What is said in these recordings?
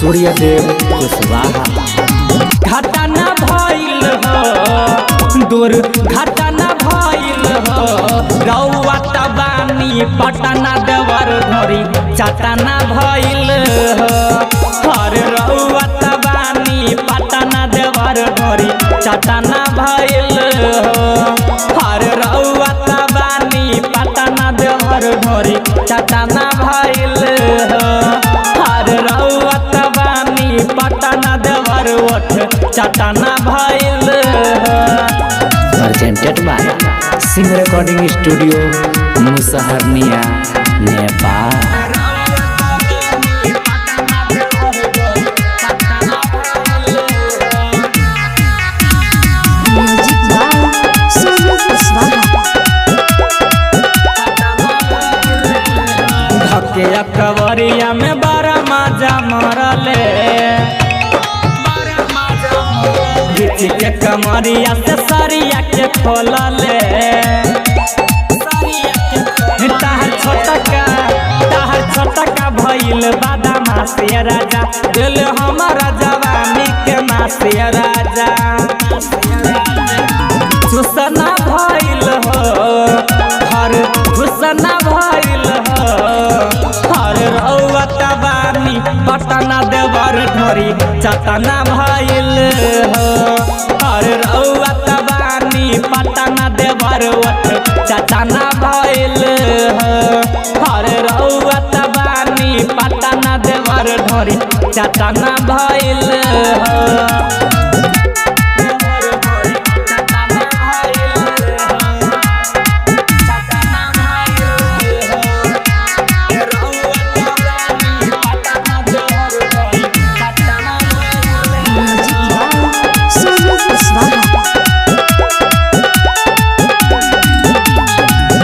सूर्यदेव कुशवाहा। घटना भइल हो दूर घटना भइल हो रउआ तबानी पटना देवर धोरी चटना भइल हो हर रउआ तबानी पटना देवर धोरी चटना भइल हो हर रउआ तबानी पटना देवर धोरी चटना भइल हो हर रउआ तबानी पटना देवर ओठ चटना भइल हो। Presented by Singh recording studio Musaharniya Nepal. धके कवरिया में बारा मजा मरले घिच के कमरिया से सरिया के खोलले ताहर छोटका भइल बादामासिया राजा दिल हमारा जवानी के मासिया राजा घुसना भइल हो हर घुसना भइल हो हर रउआ तबानी पटना देवर ढोरी चटना भइल हो हर रउआ तबानी पटना देवर ओठ चटना भइल हो हर रउआ तबानी पटना देवर ढोरी चटना भइल हो।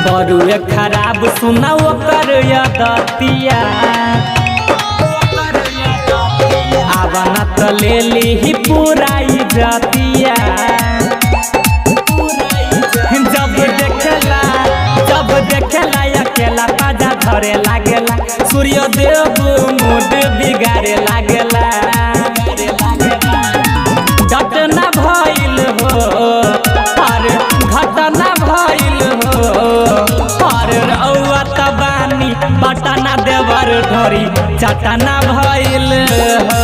बरुए खराब सुना ओकर यदतिया आवन त ले ली पूरा इज्जतिया जब देखेला अकेला पाजा धरे लागेला सूर्यदेव मूड बिगाड़े लागेला घटना भइल हो हर घटना भइल हो हर रउआ तबानी पटना देवर ढोरी चटना भइल हो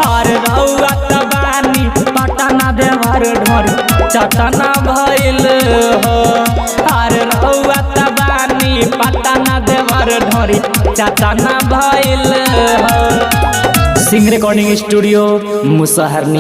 हर रउआ तबानी पटना देवर ढोरी चटना भइल हो हर रउआ तबानी पटना देवर ढोरी चटना भइल हो। Singh recording studio मुसहरनी।